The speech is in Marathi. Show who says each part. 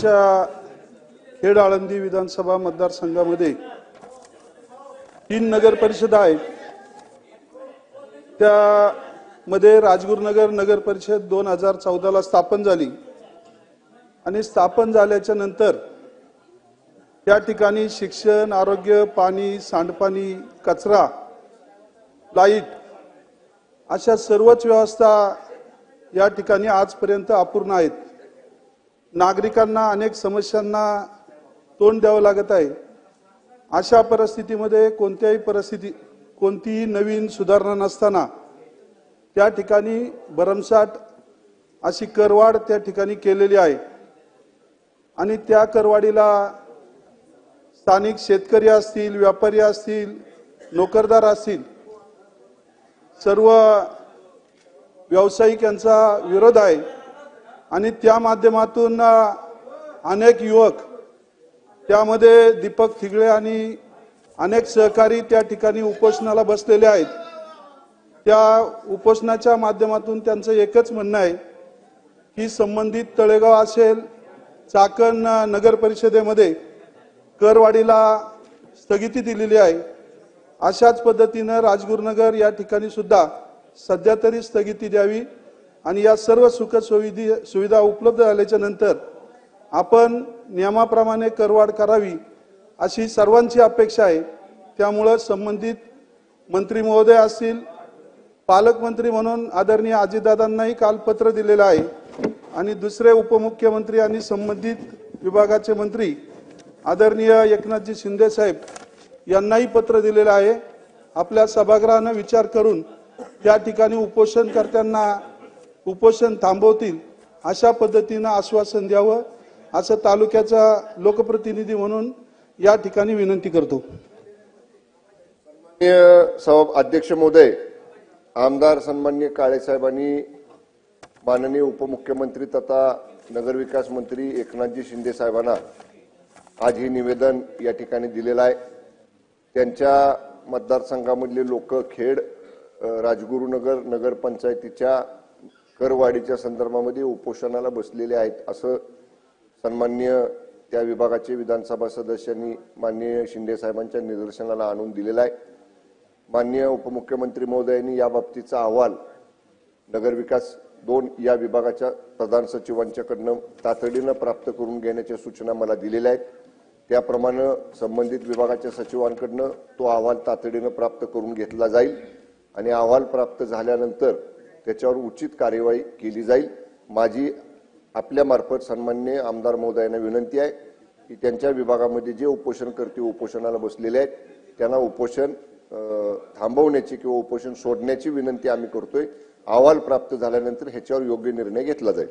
Speaker 1: आमच्या खेड आळंदी विधानसभा मतदारसंघामध्ये 3 नगर परिषद आहेत। त्यामध्ये राजगुरुनगर नगर परिषद 2014 ला स्थापन झाली आणि स्थापन झाल्याच्या नंतर त्या ठिकाणी शिक्षण, आरोग्य, पाणी, सांडपाणी, कचरा, लाईट अशा सर्वच व्यवस्था या ठिकाणी आजपर्यंत अपूर्ण आहेत। नागरिकांना अनेक समस्यांना तोंड द्यावं लागत आहे। अशा परिस्थितीमध्ये कोणतीही नवीन सुधारणा नसताना त्या ठिकाणी भरमसाठ अशी करवाढ त्या ठिकाणी केलेली आहे आणि त्या करवाढीला स्थानिक शेतकरी असतील, व्यापारी असतील, नोकरदार असतील, सर्व व्यावसायिक यांचा विरोध आहे आणि त्या माध्यमातून अनेक युवक, त्यामध्ये दीपक थिगळे आणि अनेक सहकारी त्या ठिकाणी उपोषणाला बसलेले आहेत। त्या उपोषणाच्या माध्यमातून त्यांचं एकच म्हणणं आहे की संबंधित तळेगाव असेल, चाकण नगर परिषदेमध्ये करवाढीला स्थगिती दिलेली आहे। अशाच पद्धतीने राजगुरुनगर या ठिकाणी सुद्धा सध्या तरी स्थगिती द्यावी आणि या सर्व सुख सुविधा उपलब्ध झाल्याच्या नंतर आपण नियमाप्रमाणे करवाढ करावी अशी सर्वांची अपेक्षा आहे। त्यामुळे संबंधित मंत्री महोदय असतील, पालकमंत्री म्हणून आदरणीय अजितदादांनाही काल पत्र दिलेलं आहे आणि दुसरे उपमुख्यमंत्री आणि संबंधित विभागाचे मंत्री आदरणीय एकनाथजी शिंदे साहेब यांनाही पत्र दिलेलं आहे। आपल्या सभागृहाने विचार करून त्या ठिकाणी उपोषणकर्त्यांना उपोषण थांबवतील अशा पद्धतीने आश्वासन द्यावं असं तालुक्याचा लोकप्रतिनिधी म्हणून या ठिकाणी विनंती करतो।
Speaker 2: अध्यक्ष महोदय, आमदार सन्माननीय काळे साहेबांनी माननीय उपमुख्यमंत्री तथा नगरविकास मंत्री एकनाथजी शिंदे साहेबांना आज हे निवेदन या ठिकाणी दिलेलं आहे। त्यांच्या मतदारसंघामधले लोक खेड राजगुरुनगर नगरपंचायतीच्या करवाढीच्या संदर्भामध्ये उपोषणाला बसलेले आहेत असं सन्माननीय त्या विभागाचे विधानसभा सदस्यांनी माननीय शिंदे साहेबांच्या निदर्शनाला आणून दिलेला आहे। माननीय उपमुख्यमंत्री महोदयांनी या बाबतीचा अहवाल नगरविकास 2 या विभागाच्या प्रधान सचिवांच्याकडून तातडीने प्राप्त करून घेण्याच्या सूचना मला दिलेल्या आहेत। त्याप्रमाणे संबंधित विभागाच्या सचिवांकडून तो अहवाल तातडीने प्राप्त करून घेतला जाईल आणि अहवाल प्राप्त झाल्यानंतर त्याच्यावर उचित कार्यवाही केली जाईल। माझी आपल्या मार्फत सन्माननीय आमदार महोदयांना विनंती आहे की त्यांच्या विभागामध्ये जे उपोषणकर्ते उपोषणाला बसलेले आहेत त्यांना उपोषण थांबवण्याची किंवा उपोषण सोडण्याची विनंती आम्ही करतोय। अहवाल प्राप्त झाल्यानंतर ह्याच्यावर योग्य निर्णय घेतला जाईल।